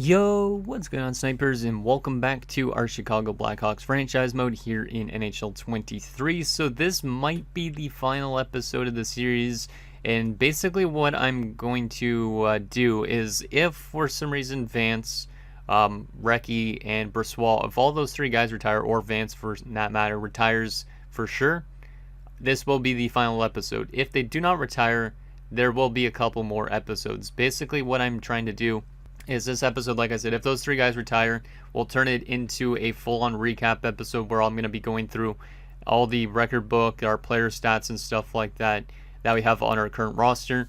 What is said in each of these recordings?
Yo, what's going on, snipers, and welcome back to our Chicago Blackhawks franchise mode here in NHL 23. So this might be the final episode of the series, and basically what I'm going to do is, if for some reason Vance, Recchi, and Brossoit, if all those three guys retire, or Vance for that matter retires for sure, this will be the final episode. If they do not retire, there will be a couple more episodes. Basically what I'm trying to do is this episode, like I said, if those three guys retire, we'll turn it into a full-on recap episode where I'm going to be going through all the record book, our player stats and stuff like that we have on our current roster.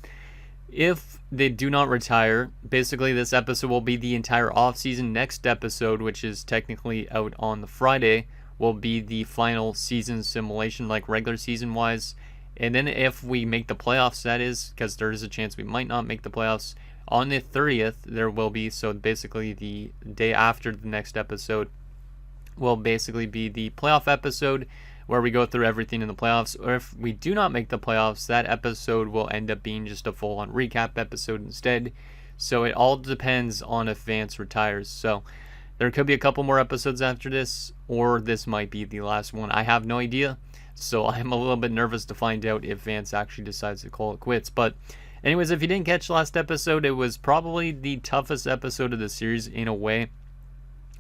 If they do not retire, basically this episode will be the entire offseason. Next episode, which is technically out on the Friday, will be the final season simulation, like regular season wise. And then if we make the playoffs, that is, because there is a chance we might not make the playoffs, on the 30th, there will be, so basically the day after the next episode will basically be the playoff episode where we go through everything in the playoffs. Or if we do not make the playoffs, that episode will end up being just a full-on recap episode instead. So it all depends on if Vance retires. So there could be a couple more episodes after this, or this might be the last one. I have no idea. So I'm a little bit nervous to find out if Vance actually decides to call it quits. But anyways, if you didn't catch the last episode, it was probably the toughest episode of the series in a way.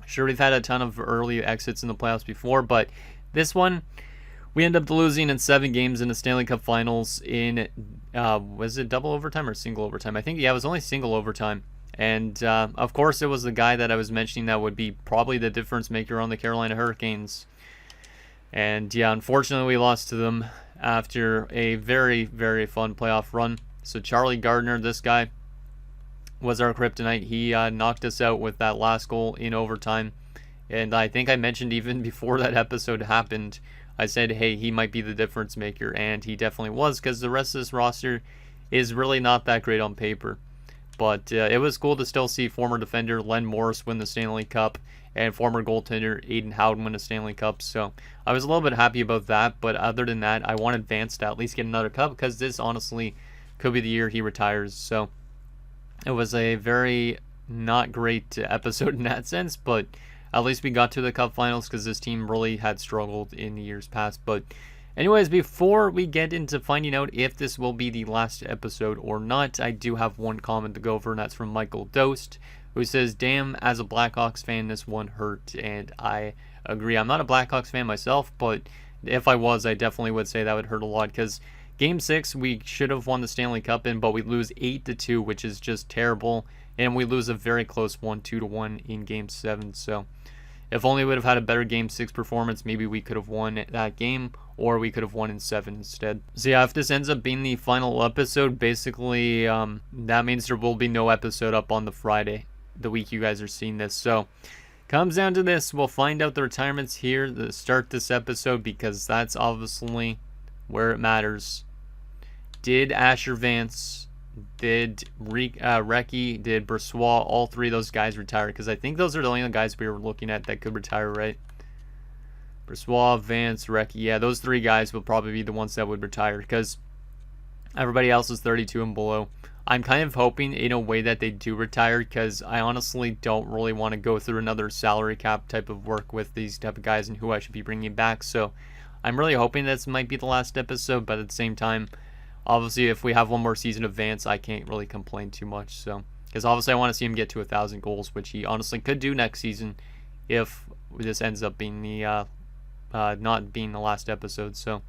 Sure, we've had a ton of early exits in the playoffs before, but this one, we end up losing in 7 games in the Stanley Cup Finals in, was it double overtime or single overtime? I think, yeah, it was only single overtime. And, of course, it was the guy that I was mentioning that would be probably the difference maker on the Carolina Hurricanes. And, yeah, unfortunately, we lost to them after a very, very fun playoff run. So Charlie Gardner, this guy, was our kryptonite. He knocked us out with that last goal in overtime. And I think I mentioned even before that episode happened, I said, hey, he might be the difference maker. And he definitely was, because the rest of this roster is really not that great on paper. But it was cool to still see former defender Len Morris win the Stanley Cup and former goaltender Aiden Howden win a Stanley Cup. So I was a little bit happy about that. But other than that, I wanted Vance to at least get another cup, because this honestly could be the year he retires. So it was a very not great episode in that sense, but at least we got to the Cup Finals, because this team really had struggled in years past. But anyways, before we get into finding out if this will be the last episode or not, I do have one comment to go over, and that's from Michael Dost, who says, damn, as a Blackhawks fan, this one hurt. And I agree. I'm not a Blackhawks fan myself, but if I was, I definitely would say that would hurt a lot, because Game 6, we should have won the Stanley Cup in, but we lose 8-2, which is just terrible. And we lose a very close 2-1 in Game 7. So if only we would have had a better Game 6 performance, maybe we could have won that game, or we could have won in 7 instead. So yeah, if this ends up being the final episode, basically that means there will be no episode up on the Friday, the week you guys are seeing this. So comes down to this, we'll find out the retirements here to start this episode, because that's obviously where it matters. Did Asher Vance, did Recchi, did Brossoit, all three of those guys retire? Because I think those are the only guys we were looking at that could retire, right? Brossoit, Vance, Recchi. Yeah, those three guys will probably be the ones that would retire, because everybody else is 32 and below. I'm kind of hoping in a way that they do retire, because I honestly don't really want to go through another salary cap type of work with these type of guys and who I should be bringing back. So I'm really hoping this might be the last episode, but at the same time, obviously, if we have one more season of Vance, I can't really complain too much. So, because obviously I want to see him get to 1,000 goals, which he honestly could do next season if this ends up being the not being the last episode. So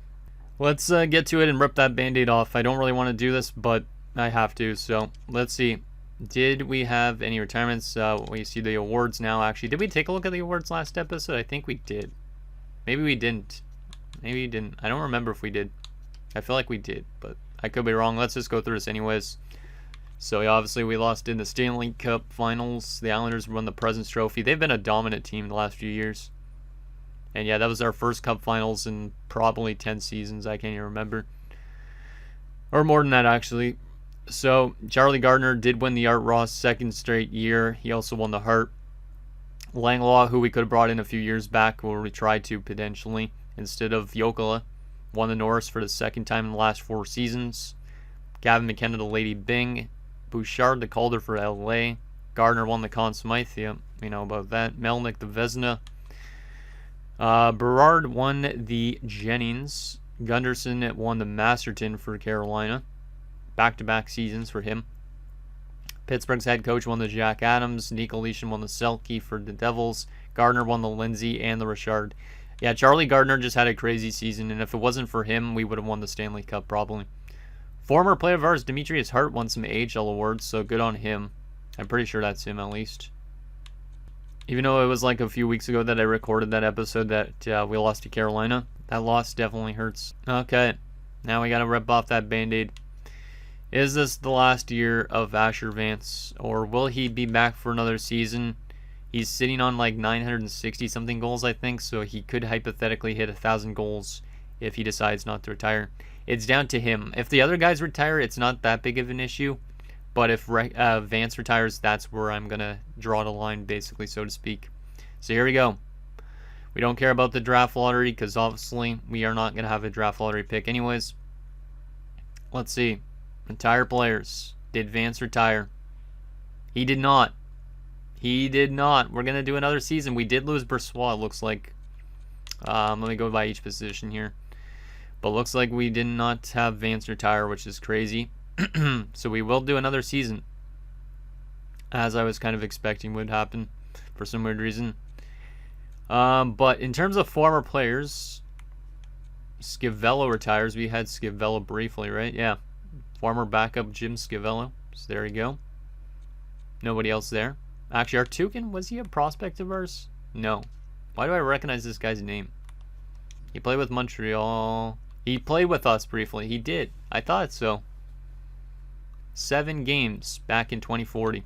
let's get to it and rip that Band-Aid off. I don't really want to do this, but I have to. So let's see. Did we have any retirements? We see the awards now. Actually, did we take a look at the awards last episode? I think we did. Maybe we didn't. Maybe we didn't. I don't remember if we did. I feel like we did, but I could be wrong. Let's just go through this anyways. So yeah, obviously we lost in the Stanley Cup Finals. The Islanders won the President's Trophy. They've been a dominant team the last few years. And yeah, that was our first Cup Finals in probably 10 seasons. I can't even remember. Or more than that, actually. So Charlie Gardner did win the Art Ross second straight year. He also won the Hart. Langlaw, who we could have brought in a few years back, where we tried to potentially, instead of Jokela, won the Norris for the second time in the last 4 seasons. Gavin McKenna, the Lady Byng. Bouchard, the Calder for LA. Gardner won the Conn Smythe. Yeah, we know about that. Melnick the Vezina. Berard won the Jennings. Gunderson won the Masterton for Carolina. Back-to-back seasons for him. Pittsburgh's head coach won the Jack Adams. Nico Leishman won the Selke for the Devils. Gardner won the Lindsay and the Richard. Yeah, Charlie Gardner just had a crazy season, and if it wasn't for him, we would have won the Stanley Cup probably. Former player of ours, Demetrius Hart, won some AHL awards, so good on him. I'm pretty sure that's him at least. Even though it was like a few weeks ago that I recorded that episode that we lost to Carolina, that loss definitely hurts. Okay, now we got to rip off that Band-Aid. Is this the last year of Asher Vance, or will he be back for another season? He's sitting on like 960 something goals, I think, so he could hypothetically hit 1,000 goals if he decides not to retire. It's down to him. If the other guys retire, it's not that big of an issue, but if Vance retires, that's where I'm going to draw the line, basically, so to speak. So here we go. We don't care about the draft lottery because obviously we are not going to have a draft lottery pick anyways. Let's see. Retire players. Did Vance retire? He did not. He did not. We're going to do another season. We did lose Brossoit, it looks like. Let me go by each position here. But looks like we did not have Vance retire, which is crazy. So we will do another season. As I was kind of expecting would happen for some weird reason. But in terms of former players, Schiavello retires. We had Schiavello briefly, right? Yeah. Former backup Jim Schiavello. So there you go. Nobody else there. Actually, Artukin, was he a prospect of ours? No. Why do I recognize this guy's name? He played with Montreal. He played with us briefly. He did. I thought so. 7 games back in 2040.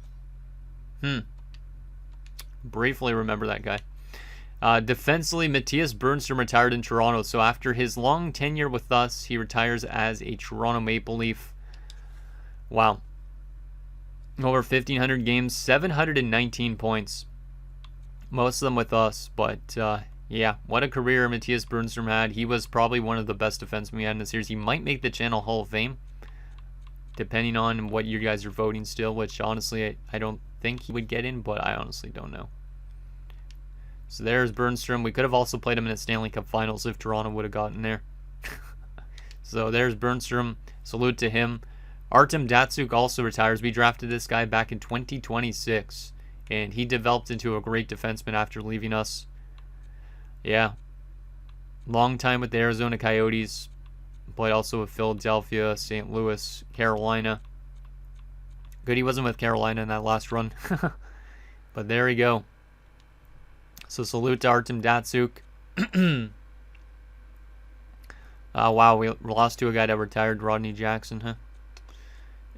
Briefly remember that guy. Defensively, Matthias Bernstrom retired in Toronto. So after his long tenure with us, he retires as a Toronto Maple Leaf. Wow. Over 1,500 games, 719 points. Most of them with us, but yeah, what a career Matthias Bernstrom had. He was probably one of the best defensemen we had in the series. He might make the Channel Hall of Fame, depending on what you guys are voting still, which honestly I don't think he would get in, but I honestly don't know. So there's Bernstrom. We could have also played him in the Stanley Cup Finals if Toronto would have gotten there. So there's Bernstrom. Salute to him. Artem Datsuk also retires. We drafted this guy back in 2026, and he developed into a great defenseman after leaving us. Yeah. Long time with the Arizona Coyotes. Played also with Philadelphia, St. Louis, Carolina. Good he wasn't with Carolina in that last run. But there we go. So salute to Artem Datsuk. Wow, we lost to a guy that retired, Rodney Jackson, huh?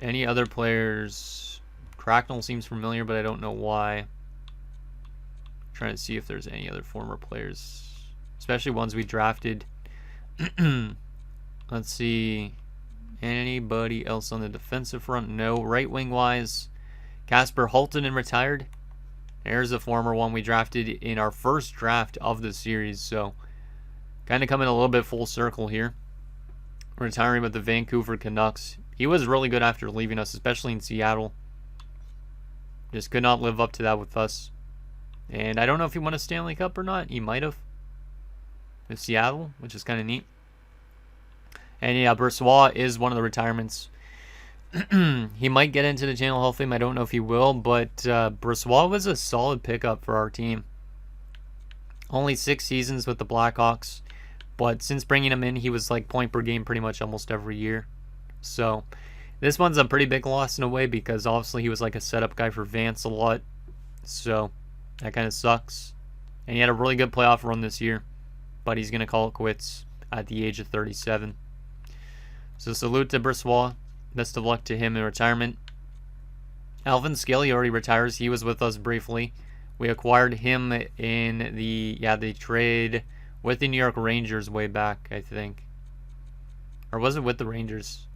Any other players? Cracknell seems familiar, but I don't know why. Trying to see if there's any other former players, especially ones we drafted. Let's see. Anybody else on the defensive front? No. Right wing wise, Casper Haltonen retired. There's a former one we drafted in our first draft of the series. So kind of coming a little bit full circle here. Retiring with the Vancouver Canucks. He was really good after leaving us, especially in Seattle. Just could not live up to that with us. And I don't know if he won a Stanley Cup or not. He might have. With Seattle, which is kind of neat. And yeah, Brossoit is one of the retirements. He might get into the Channel Hall of Fame. I don't know if he will, but Brossoit was a solid pickup for our team. Only 6 seasons with the Blackhawks, but since bringing him in, he was like point per game pretty much almost every year. So this one's a pretty big loss in a way because obviously he was like a setup guy for Vance a lot. So that kind of sucks. And he had a really good playoff run this year, but he's going to call it quits at the age of 37. So salute to Brossoit. Best of luck to him in retirement. Alvin Skelly already retires. He was with us briefly. We acquired him in the trade with the New York Rangers way back, I think. Or was it with the Rangers?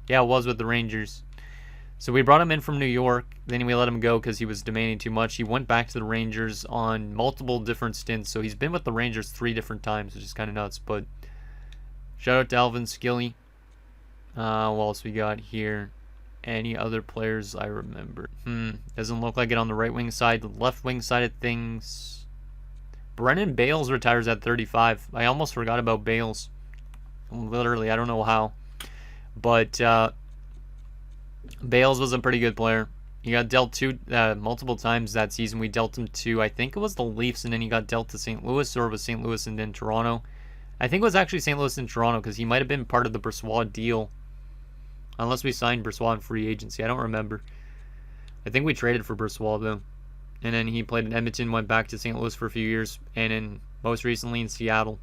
Yeah, it was with the Rangers. So we brought him in from New York. Then we let him go because he was demanding too much. He went back to the Rangers on multiple different stints. So he's been with the Rangers 3 different times, which is kind of nuts. But shout out to Alvin Skelly. What else we got here? any other players I remember. Doesn't look like it on the right wing side. The left wing side of things, Brennan Bales retires at 35. I almost forgot about Bales. Literally, I don't know how. But Bales was a pretty good player. He got dealt to multiple times that season. We dealt him to, I think it was the Leafs, and then he got dealt to St. Louis, or it was St. Louis and then Toronto. I think it was actually St. Louis and Toronto, because he might have been part of the Brossoit deal. Unless we signed Brossoit in free agency. I don't remember. I think we traded for Brossoit, though. And then he played in Edmonton, went back to St. Louis for a few years, and then most recently in Seattle.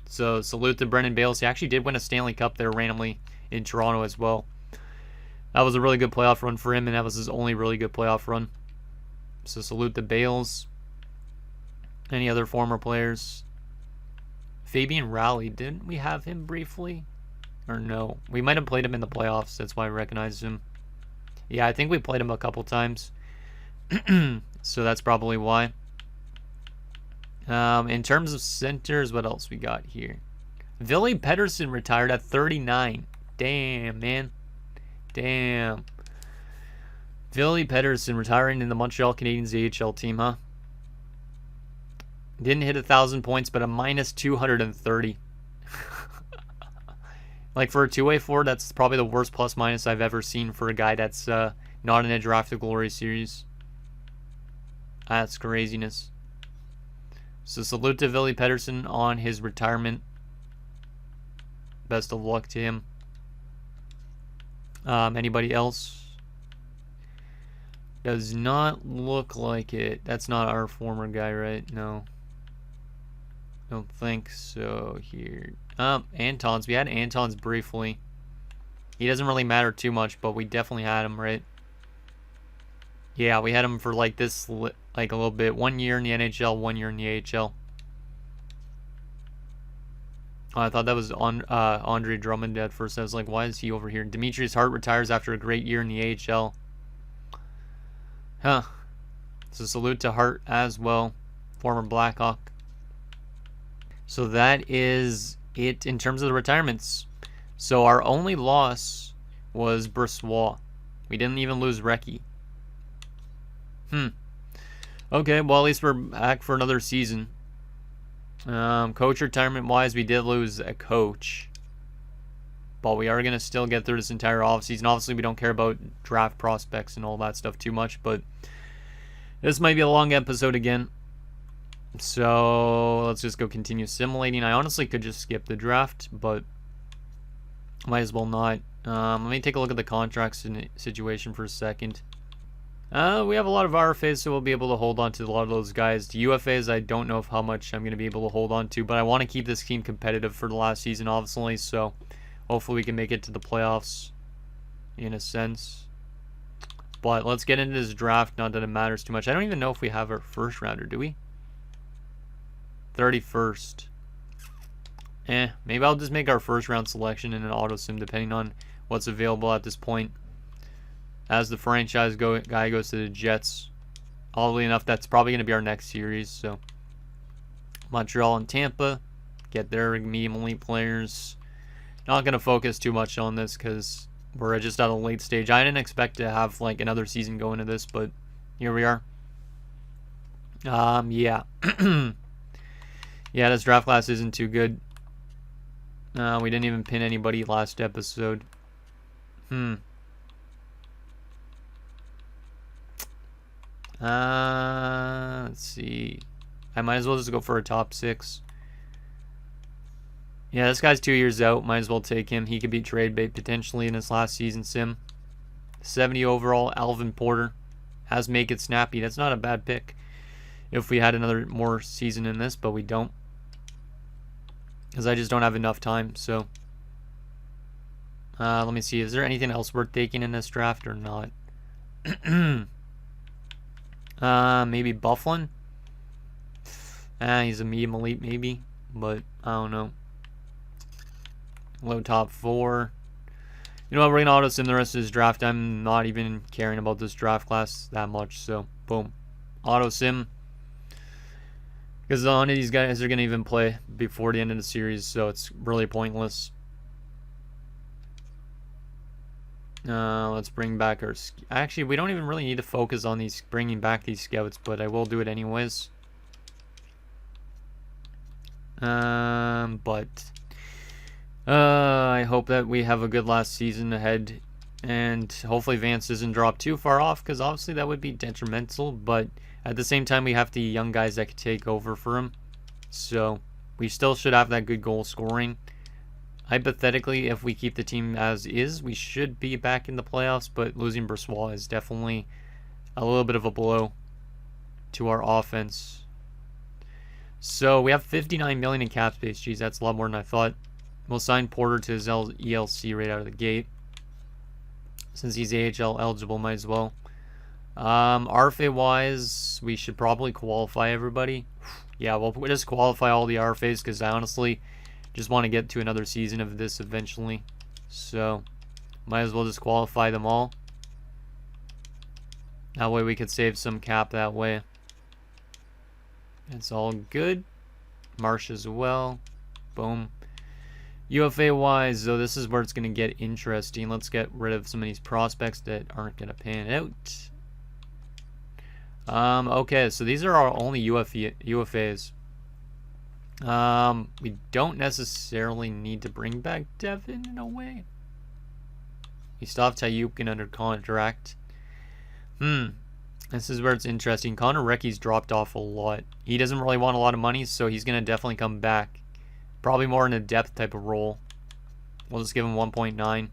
So salute to Brennan Bales. He actually did win a Stanley Cup there randomly in Toronto as well. That was a really good playoff run for him, and that was his only really good playoff run. So salute to Bales. Any other former players? Fabian Rowley, didn't we have him briefly? Or no? We might have played him in the playoffs. That's why I recognized him. Yeah, I think we played him a couple times. So that's probably why. In terms of centers, what else we got here? Ville Pettersson retired at 39. Damn, man. Damn. Ville Pettersson retiring in the Montreal Canadiens AHL team, huh? Didn't hit 1,000 points, but a minus 230. Like for a two-way forward, that's probably the worst plus minus I've ever seen for a guy that's not in a Draft to Glory series. That's craziness. So salute to Ville Pettersson on his retirement. Best of luck to him. Anybody else? Does not look like it. That's not our former guy, right? No. Don't think so here. Antons. We had Antons briefly. He doesn't really matter too much, but we definitely had him, right? Yeah, we had him for like this, like a little bit. 1 year in the NHL, 1 year in the AHL. Oh, I thought that was Andre Drummond at first. I was like, why is he over here? Demetrius Hart retires after a great year in the AHL. Huh. So salute to Hart as well. Former Blackhawk. So that is it in terms of the retirements. So our only loss was Brossoit. We didn't even lose Recchi. Okay, well, at least we're back for another season. Coach retirement-wise, we did lose a coach. But we are going to still get through this entire offseason. Obviously, we don't care about draft prospects and all that stuff too much. But this might be a long episode again. So let's just go continue simulating. I honestly could just skip the draft, but might as well not. Let me take a look at the contract situation for a second. We have a lot of RFAs, so we'll be able to hold on to a lot of those guys. The UFAs, I don't know how much I'm going to be able to hold on to, but I want to keep this team competitive for the last season, obviously, so hopefully we can make it to the playoffs in a sense. But let's get into this draft, not that it matters too much. I don't even know if we have our first rounder, do we? 31st. Maybe I'll just make our first round selection in an auto sim depending on what's available at this point. As the franchise guy goes to the Jets. Oddly enough, that's probably going to be our next series. So Montreal and Tampa get their medium elite players. Not going to focus too much on this because we're just at a late stage. I didn't expect to have like another season go into this, but here we are. Yeah. Yeah, this draft class isn't too good. We didn't even pin anybody last episode. Let's see. I might as well just go for a top 6. Yeah, this guy's 2 years out. Might as well take him. He could be trade bait potentially in his last season sim. 70 overall, Alvin Porter. Has Make It Snappy. That's not a bad pick if we had another more season in this, but we don't. Because I just don't have enough time, so. Let me see. Is there anything else worth taking in this draft or not? Maybe Bufflin. He's a medium elite maybe, but I don't know. Low top 4. You know what? We're going to auto sim the rest of this draft. I'm not even caring about this draft class that much, so boom. Auto sim. Because none of these guys are going to even play before the end of the series, so it's really pointless. Let's bring back our... Actually, we don't even really need to focus on these bringing back these scouts, but I will do it anyways. I hope that we have a good last season ahead, and hopefully Vance doesn't drop too far off, because obviously that would be detrimental, but at the same time we have the young guys that could take over for him, so we still should have that good goal scoring. Hypothetically, if we keep the team as is, we should be back in the playoffs, but losing Brossoit is definitely a little bit of a blow to our offense. So we have 59 million in cap space. Geez, that's a lot more than I thought. We'll sign Porter to his ELC right out of the gate. Since he's AHL eligible, might as well. RFA-wise, we should probably qualify everybody. Yeah, we'll just qualify all the RFAs, because I honestly just want to get to another season of this eventually. So, might as well just qualify them all. That way we could save some cap that way. It's all good. Marsh as well. Boom. UFA-wise, though, this is where it's going to get interesting. Let's get rid of some of these prospects that aren't going to pan out. Okay, so these are our only UFAs. We don't necessarily need to bring back Devin in a way. We still have Tayukin under contract. This is where it's interesting. Connor Recchi's dropped off a lot. He doesn't really want a lot of money, so he's going to definitely come back. Probably more in a depth type of role. We'll just give him 1.9.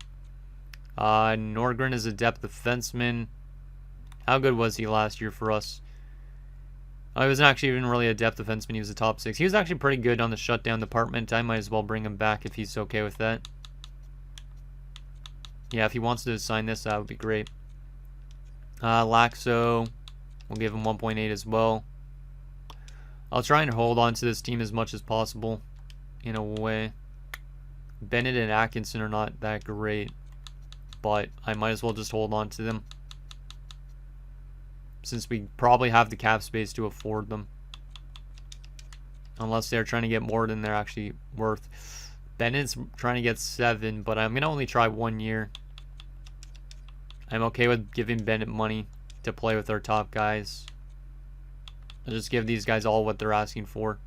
Norgren is a depth defenseman. How good was he last year for us? He wasn't actually even really a depth defenseman. He was a top 6. He was actually pretty good on the shutdown department. I might as well bring him back if he's okay with that. Yeah, if he wants to sign this, that would be great. Laxo, we'll give him 1.8 as well. I'll try and hold on to this team as much as possible, in a way. Bennett and Atkinson are not that great, but I might as well just hold on to them, since we probably have the cap space to afford them. Unless they're trying to get more than they're actually worth. Bennett's trying to get 7, but I'm going to only try 1 year. I'm okay with giving Bennett money to play with our top guys. I'll just give these guys all what they're asking for.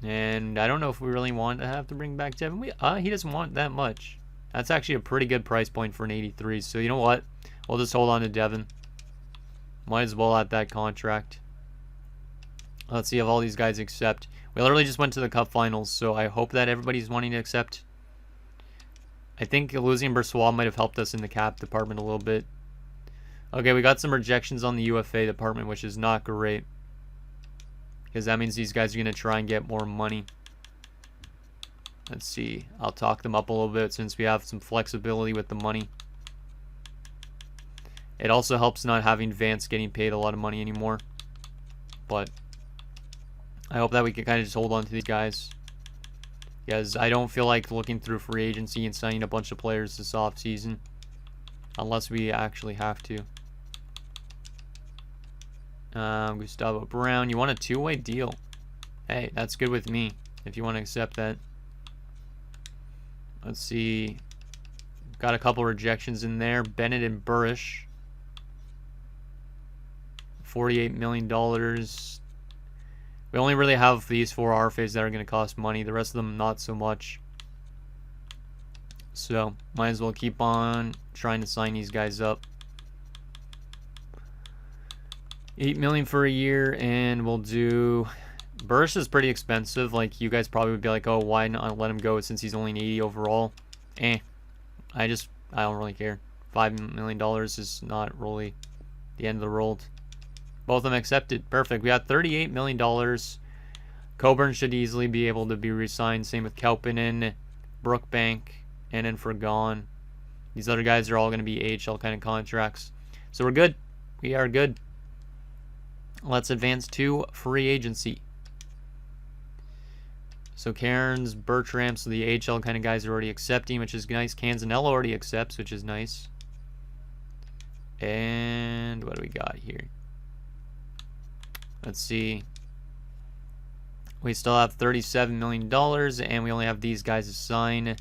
And I don't know if we really want to have to bring back Devin. He doesn't want that much. That's actually a pretty good price point for an 83. So you know what? We'll just hold on to Devin. Might as well at that contract. Let's see if all these guys accept. We literally just went to the Cup Finals, so I hope that everybody's wanting to accept. I think losing Brossoit might have helped us in the cap department a little bit. Okay, we got some rejections on the UFA department, which is not great, because that means these guys are going to try and get more money. Let's see. I'll talk them up a little bit since we have some flexibility with the money. It also helps not having Vance getting paid a lot of money anymore. But I hope that we can kind of just hold on to these guys, because I don't feel like looking through free agency and signing a bunch of players this offseason unless we actually have to. Gustavo Brown, you want a 2-way deal? Hey, that's good with me if you want to accept that. Let's see. Got a couple rejections in there. Bennett and Burish. $48 million. We only really have these 4 RFAs that are going to cost money. The rest of them, not so much. So, might as well keep on trying to sign these guys up. $8 million for a year, and we'll do... Burish is pretty expensive. Like, you guys probably would be like, oh, why not let him go since he's only an 80 overall? I don't really care. $5 million is not really the end of the world. Both of them accepted. Perfect. We got $38 million. Coburn should easily be able to be re-signed. Same with Kelpinen, Brookbank, and then Fergon. These other guys are all going to be AHL kind of contracts. So we're good. We are good. Let's advance to free agency. So Cairns, Bertram, so the AHL kind of guys are already accepting, which is nice. Canzanello already accepts, which is nice. And what do we got here? Let's see. We still have $37 million, and we only have these guys to sign.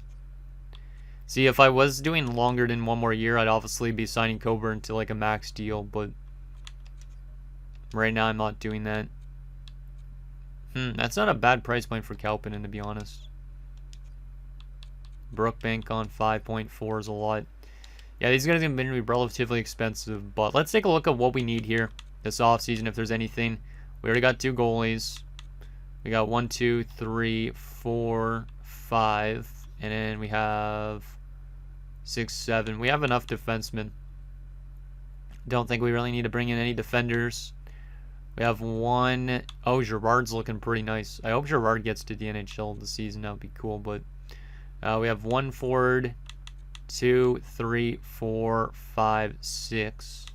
See, if I was doing longer than 1 more year, I'd obviously be signing Coburn to like a max deal, but right now I'm not doing that. That's not a bad price point for Kapanen, to be honest. Brookbank on 5.4 is a lot. Yeah, these guys have been relatively expensive, but let's take a look at what we need here this offseason, if there's anything. We already got 2 goalies. We got 1, 2, 3, 4, 5, and then we have 6, 7. We have enough defensemen. Don't think we really need to bring in any defenders. We have 1. Oh, Girard's looking pretty nice. I hope Girard gets to the NHL this season. That would be cool, but we have 1 forward, 2, 3, 4, 5, 6,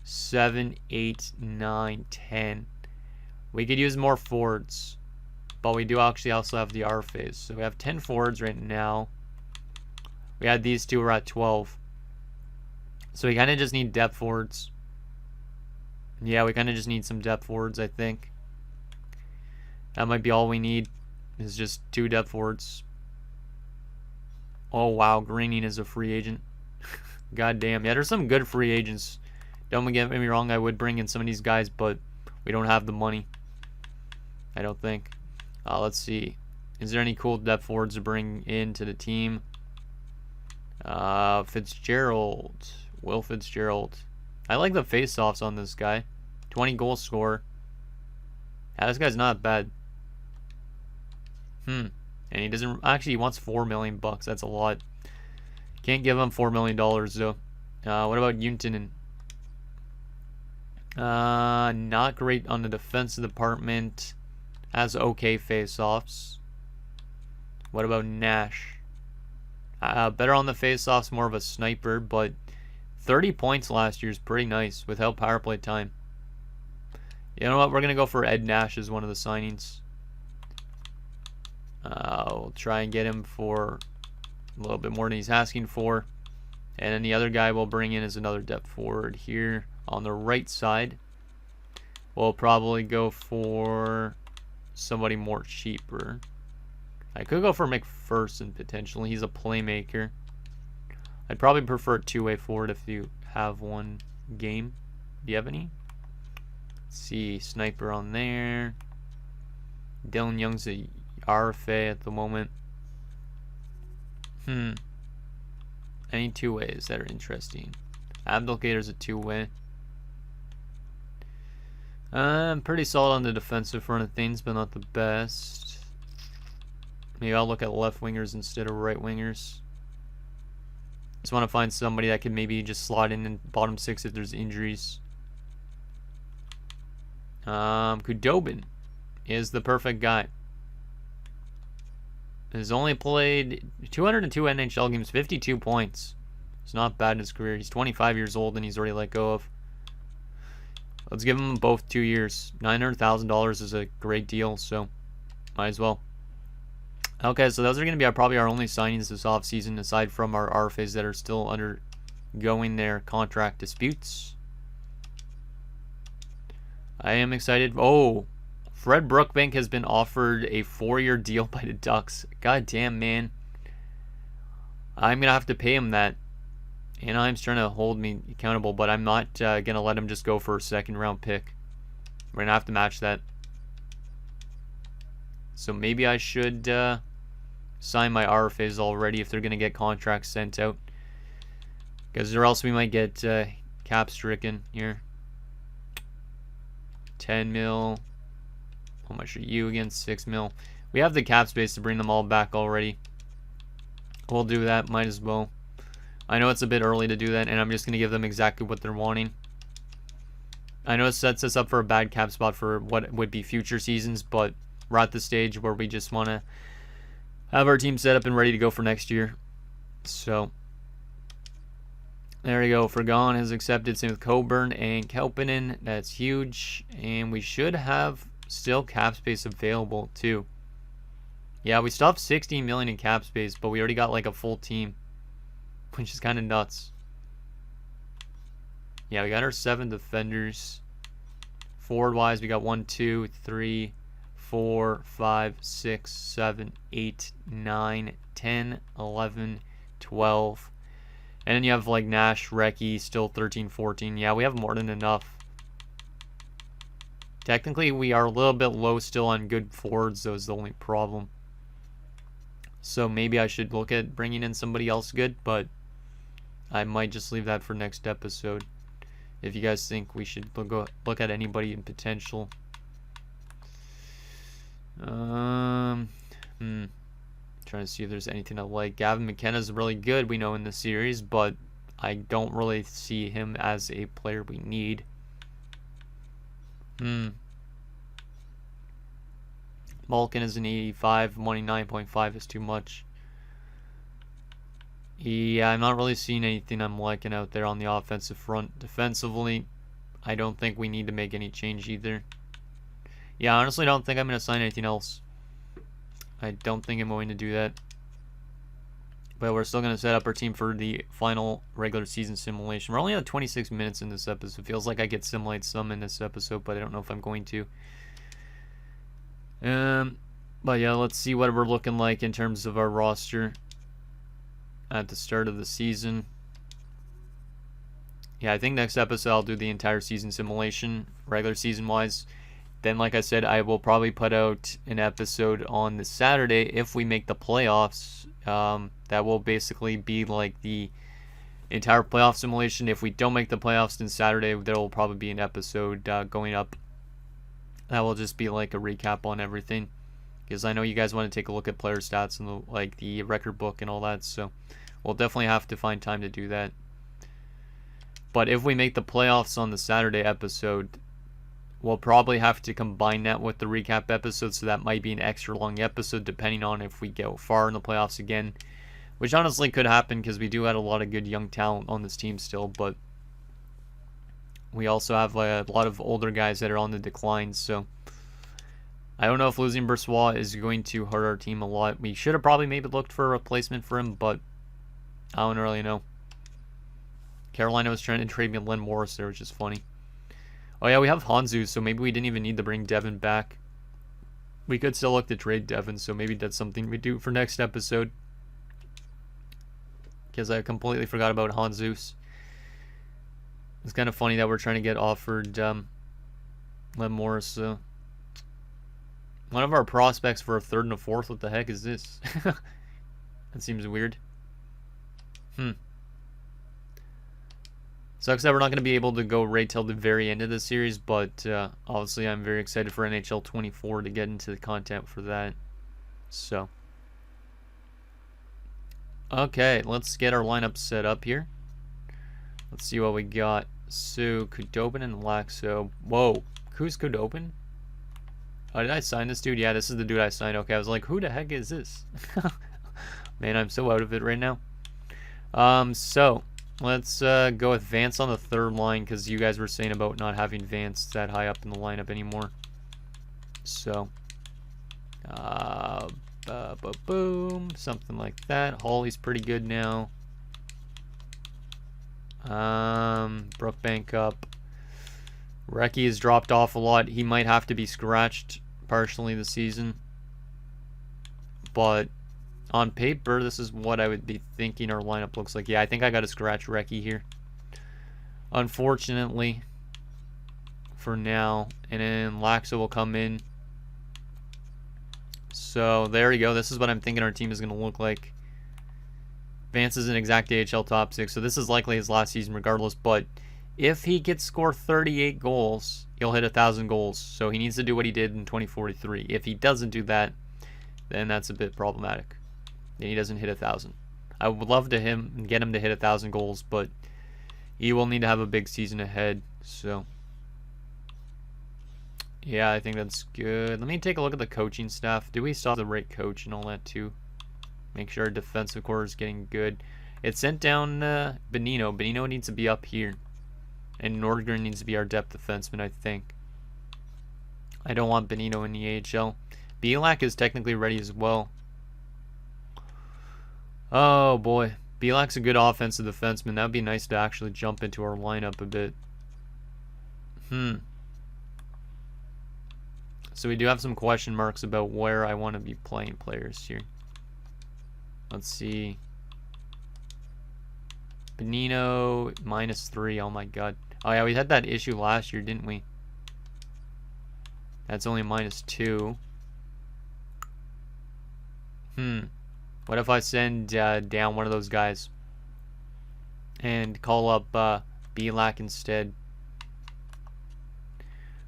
7, 8, 9, 10. We could use more forwards, but we do actually also have the RFAs. So we have 10 forwards right now. We had these 2, we're at 12. So we kind of just need depth forwards. Yeah, we kind of just need some depth forwards, I think. That might be all we need, is just 2 depth forwards. Oh, wow, Greening is a free agent. God damn. Yeah, there's some good free agents. Don't get me wrong, I would bring in some of these guys, but we don't have the money. I don't think. Let's see. Is there any cool depth forwards to bring into the team? Fitzgerald. Will Fitzgerald. I like the face-offs on this guy. 20 goal scorer. Yeah, this guy's not bad. And he doesn't... Actually, he wants $4 million bucks. That's a lot. Can't give him $4 million, though. What about Untonen? Not great on the defensive department. Has okay face-offs. What about Nash? Better on the face-offs, more of a sniper, but 30 points last year is pretty nice without power play time. You know what? We're going to go for Ed Nash as one of the signings. We'll try and get him for a little bit more than he's asking for. And then the other guy we'll bring in is another depth forward here on the right side. We'll probably go for somebody more cheaper. I could go for McPherson potentially. He's a playmaker. I'd probably prefer a two-way forward if you have one game. Do you have any? Let's see, Sniper on there. Dylan Young's a RFA at the moment. Any two ways that are interesting? Abdelkader's a two-way. I'm pretty solid on the defensive front of things, but not the best. Maybe I'll look at left wingers instead of right wingers. Just want to find somebody that can maybe just slot in bottom six if there's injuries. Kudobin is the perfect guy. He's only played 202 NHL games, 52 points. It's not bad in his career. He's 25 years old and he's already let go of. Let's give them both 2 years. $900,000 is a great deal, so might as well. Okay, so those are going to be probably our only signings this offseason, aside from our RFAs that are still undergoing their contract disputes. I am excited. Oh, Fred Brookbank has been offered a 4-year deal by the Ducks. God damn, man. I'm going to have to pay him that. Anaheim's trying to hold me accountable, but I'm not going to let him just go for a second-round pick. We're going to have to match that. So maybe I should sign my RFAs already if they're going to get contracts sent out. Because or else we might get cap-stricken here. 10 mil. How much are you again? 6 mil. We have the cap space to bring them all back already. We'll do that. Might as well. I know it's a bit early to do that, and I'm just going to give them exactly what they're wanting. I know it sets us up for a bad cap spot for what would be future seasons, but we're at the stage where we just want to have our team set up and ready to go for next year. So, there we go. Fergon has accepted. Same with Coburn and Kapanen. That's huge. And we should have still cap space available, too. Yeah, we still have $16 million in cap space, but we already got like a full team, which is kind of nuts. Yeah, we got our 7 defenders. Forward-wise, we got 1, 2, 3, 4, 5, 6, 7, 8, 9, 10, 11, 12. And then you have like Nash, Recchi, still 13, 14. Yeah, we have more than enough. Technically, we are a little bit low still on good forwards, though, is the only problem. So maybe I should look at bringing in somebody else good, but I might just leave that for next episode. If you guys think we should look at anybody in potential. Trying to see if there's anything I like. Gavin McKenna's really good, we know, in the series, but I don't really see him as a player we need. Malkin is an 85, 29.5 is too much. Yeah, I'm not really seeing anything I'm liking out there on the offensive front. Defensively, I don't think we need to make any change either. Yeah, I honestly don't think I'm going to sign anything else. I don't think I'm going to do that. But we're still going to set up our team for the final regular season simulation. We're only at 26 minutes in this episode. It feels like I get simulate some in this episode, but I don't know if I'm going to. But yeah, let's see what we're looking like in terms of our roster at the start of the season. Yeah, I think next episode I'll do the entire season simulation, regular season wise. Then, like I said, I will probably put out an episode on the Saturday if we make the playoffs. That will basically be like the entire playoff simulation. If we don't make the playoffs, then Saturday there will probably be an episode going up. That will just be like a recap on everything, because I know you guys want to take a look at player stats and the record book and all that. So we'll definitely have to find time to do that. But if we make the playoffs on the Saturday episode, we'll probably have to combine that with the recap episode, so that might be an extra long episode depending on if we go far in the playoffs again, which honestly could happen because we do have a lot of good young talent on this team still, but we also have a lot of older guys that are on the decline, so I don't know if losing Brossoit is going to hurt our team a lot. We should have probably maybe looked for a replacement for him, but I don't really know. Carolina was trying to trade me Len Morris there, which is funny. Oh yeah, we have Hanzu, so maybe we didn't even need to bring Devin back. We could still look to trade Devin, so maybe that's something we do for next episode. Because I completely forgot about Hanzus. It's kind of funny that we're trying to get offered Len Morris. So one of our prospects for a third and a fourth. What the heck is this? That seems weird. Sucks that we're not going to be able to go right till the very end of the series, but obviously I'm very excited for NHL 24 to get into the content for that. So, okay, let's get our lineup set up here. Let's see what we got. So, Khudobin and Laxo. Whoa, who's Khudobin? Oh, did I sign this dude? Yeah, this is the dude I signed. Okay, I was like, who the heck is this? Man, I'm so out of it right now. So let's go with Vance on the third line, because you guys were saying about not having Vance that high up in the lineup anymore. So, boom, something like that. Hawley's pretty good now. Brookbank up. Recchi has dropped off a lot. He might have to be scratched partially this season. But on paper, this is what I would be thinking our lineup looks like. Yeah, I think I got to scratch Recchi here, unfortunately, for now. And then Laxo will come in. So there you go. This is what I'm thinking our team is going to look like. Vance is an exact AHL top 6, so this is likely his last season regardless. But if he gets score 38 goals, he'll hit 1,000 goals. So he needs to do what he did in 2043. If he doesn't do that, then that's a bit problematic. Then he doesn't hit 1,000. I would love to get him to hit 1,000 goals, but he will need to have a big season ahead. So yeah, I think that's good. Let me take a look at the coaching staff. Do we still have the right coach and all that too? Make sure our defensive core is getting good. It sent down Benino. Benino needs to be up here. And Nordgren needs to be our depth defenseman, I think. I don't want Benino in the AHL. Belak is technically ready as well. Oh boy. Belak's a good offensive defenseman. That would be nice to actually jump into our lineup a bit. So we do have some question marks about where I want to be playing players here. Let's see. Benino, -3. Oh my god. Oh yeah, we had that issue last year, didn't we? That's only -2. What if I send down one of those guys and call up Belak instead?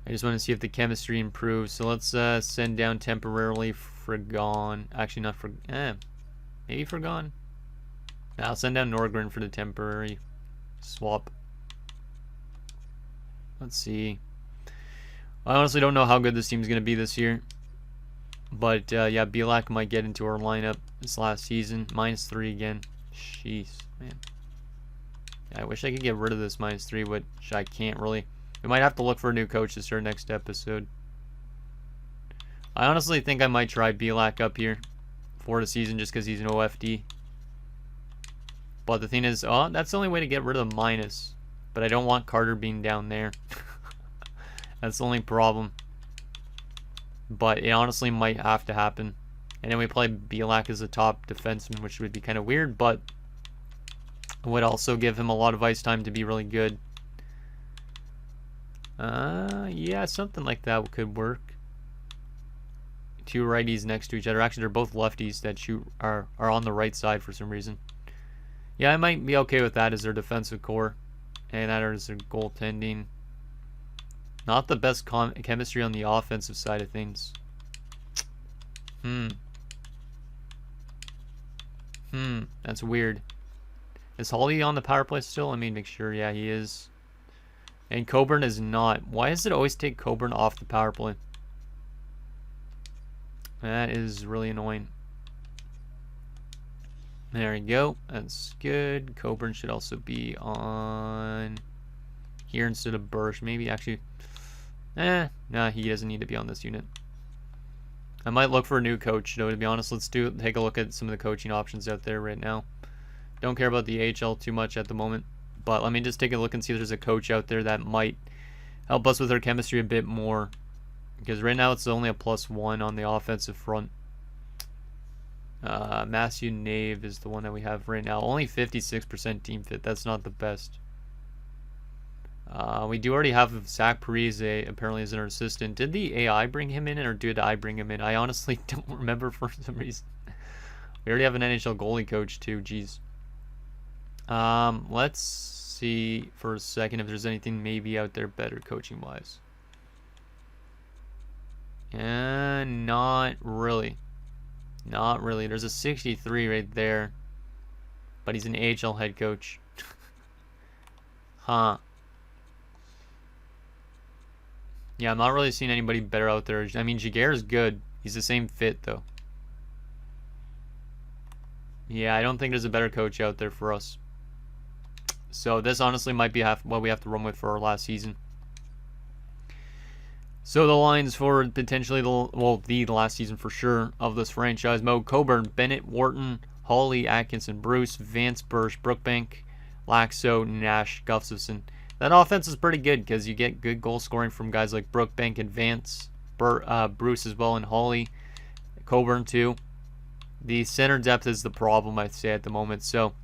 I just want to see if the chemistry improves. So let's send down temporarily Fragon. Actually, not maybe Fragon. I'll send down Norgren for the temporary swap. Let's see. I honestly don't know how good this team's going to be this year. But, yeah, Belak might get into our lineup this last season. -3 again. Jeez, man. Yeah, I wish I could get rid of this -3, which I can't really. We might have to look for a new coach to start next episode. I honestly think I might try Belak up here for the season just because he's an OFD. But the thing is, oh, that's the only way to get rid of the minus. But I don't want Carter being down there. That's the only problem. But it honestly might have to happen. And then we play Belak as a top defenseman, which would be kind of weird, but would also give him a lot of ice time to be really good. Yeah, something like that could work. Two righties next to each other. Actually, they're both lefties that are on the right side for some reason. Yeah, I might be okay with that as their defensive core. And that is their goaltending. Not the best chemistry on the offensive side of things. That's weird. Is Hawley on the power play still? Let me make sure. Yeah, he is. And Coburn is not. Why does it always take Coburn off the power play? That is really annoying. There we go. That's good. Coburn should also be on here instead of Bursch. Maybe actually. Nah, he doesn't need to be on this unit. I might look for a new coach, though, to be honest. Let's take a look at some of the coaching options out there right now. Don't care about the AHL too much at the moment. But let me just take a look and see if there's a coach out there that might help us with our chemistry a bit more. Because right now it's only a +1 on the offensive front. Matthew Nave is the one that we have right now. Only 56% team fit. That's not the best. We do already have Zach Parise apparently as our assistant. Did the AI bring him in, or did I bring him in? I honestly don't remember for some reason. We already have an NHL goalie coach too. Jeez. Let's see for a second if there's anything maybe out there better coaching wise. Not really. Not really. There's a 63 right there, but he's an AHL head coach. Huh. Yeah, I'm not really seeing anybody better out there. I mean, Jaguar is good. He's the same fit, though. Yeah, I don't think there's a better coach out there for us. So this honestly might be what we have to run with for our last season. So the lines for potentially the last season for sure of this franchise mode: Coburn, Bennett, Wharton, Hawley, Atkinson, Bruce, Vance, Bursch, Brookbank, Laxo, Nash, Gustafson. That offense is pretty good because you get good goal scoring from guys like Brookbank and Vance, Bruce as well, and Hawley, Coburn too. The center depth is the problem, I'd say, at the moment. So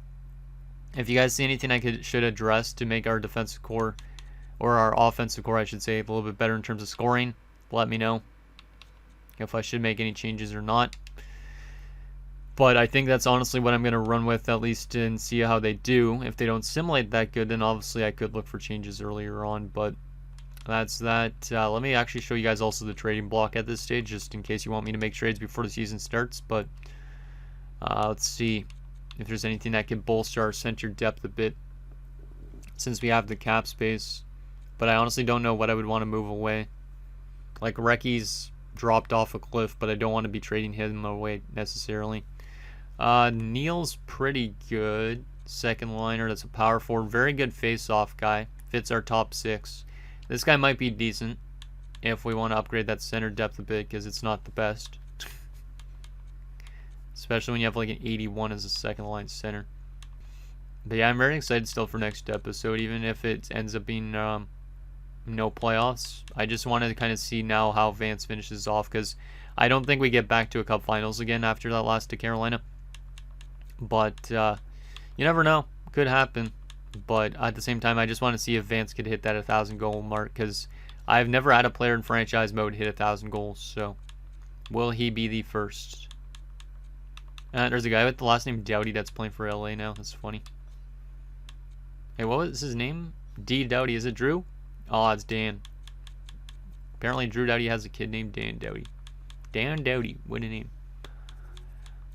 if you guys see anything I should address to make our defensive core, or our offensive core, I should say, a little bit better in terms of scoring, let me know if I should make any changes or not. But I think that's honestly what I'm going to run with, at least, and see how they do. If they don't simulate that good, then obviously I could look for changes earlier on. But that's that. Let me actually show you guys also the trading block at this stage, just in case you want me to make trades before the season starts. But let's see if there's anything that can bolster our center depth a bit, since we have the cap space. But I honestly don't know what I would want to move away. Like, Recky's dropped off a cliff, but I don't want to be trading him away necessarily. Neal's pretty good. Second liner, that's a power forward. Very good face-off guy. Fits our top 6. This guy might be decent if we want to upgrade that center depth a bit, because it's not the best. Especially when you have like an 81 as a second line center. But yeah, I'm very excited still for next episode, even if it ends up being no playoffs. I just wanted to kind of see now how Vance finishes off, because I don't think we get back to a Cup Finals again after that loss to Carolina. But you never know. Could happen. But at the same time, I just want to see if Vance could hit that 1,000 goal mark, because I've never had a player in franchise mode hit 1,000 goals. So will he be the first? There's a guy with the last name Doughty that's playing for LA now. That's funny. Hey, what was his name? D. Doughty. Is it Drew? Oh, it's Dan. Apparently Drew Doughty has a kid named Dan Doughty. Dan Doughty. What a name.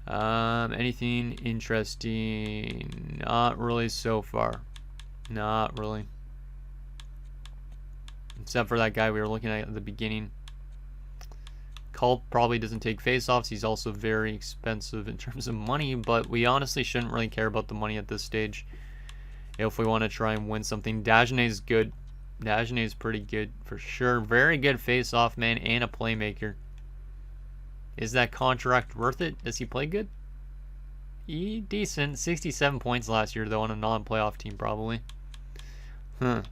Anything interesting? Not really so far. Not really. Except for that guy we were looking at the beginning. Culp probably doesn't take face-offs. He's also very expensive in terms of money, but we honestly shouldn't really care about the money at this stage if we want to try and win something. Dagenet is good. Dagenet is pretty good for sure. Very good face-off man and a playmaker. Is that contract worth it? Does he play good? Decent. 67 points last year, though, on a non-playoff team, probably. I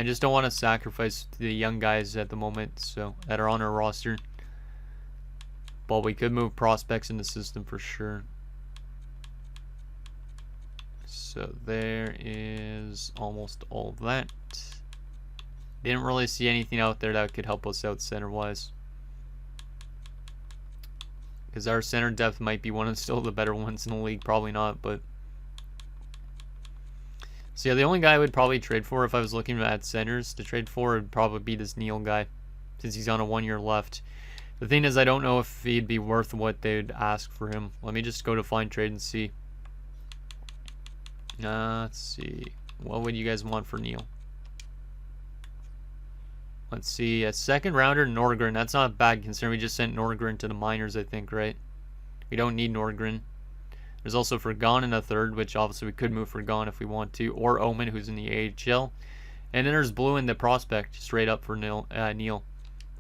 just don't want to sacrifice the young guys at the moment, so that are on our roster. But we could move prospects in the system for sure. So there is almost all of that. Didn't really see anything out there that could help us out center-wise, because our center depth might be one of still the better ones in the league. Probably not, but so yeah, the only guy I would probably trade for if I was looking at centers to trade for would probably be this Neal guy, since he's on a 1 year left. The thing is, I don't know if he'd be worth what they'd ask for him. Let me just go to find trade and see. Let's see. What would you guys want for Neal? Let's see. A second rounder, Nordgren. That's not bad considering we just sent Nordgren to the minors, I think, right? We don't need Nordgren. There's also Fergon in a third, which obviously we could move Fergon if we want to. Or Omen, who's in the AHL. And then there's Blue in the prospect, straight up for Neal.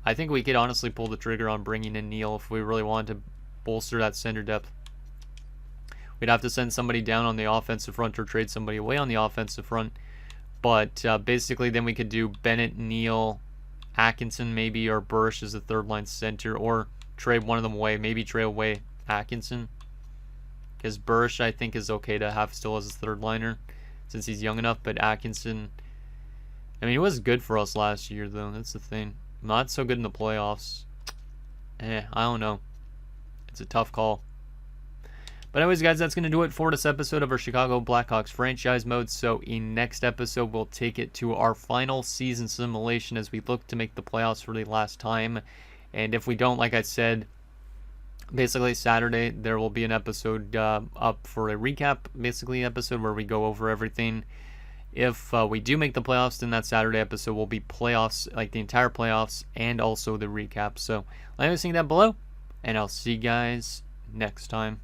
I think we could honestly pull the trigger on bringing in Neal if we really wanted to bolster that center depth. We'd have to send somebody down on the offensive front or trade somebody away on the offensive front. But basically then we could do Bennett, Neal, Atkinson maybe, or Burrish as a third line center, or trade one of them away. Maybe trade away Atkinson, because Burrish I think is okay to have still as a third liner since he's young enough. But Atkinson, I mean, he was good for us last year though. That's the thing. Not so good in the playoffs. I don't know. It's a tough call. But anyways, guys, that's going to do it for this episode of our Chicago Blackhawks franchise mode. So in next episode, we'll take it to our final season simulation as we look to make the playoffs for the last time. And if we don't, like I said, basically Saturday, there will be an episode up for a recap, basically episode where we go over everything. If we do make the playoffs, then that Saturday episode will be playoffs, like the entire playoffs, and also the recap. So let me know that below, and I'll see you guys next time.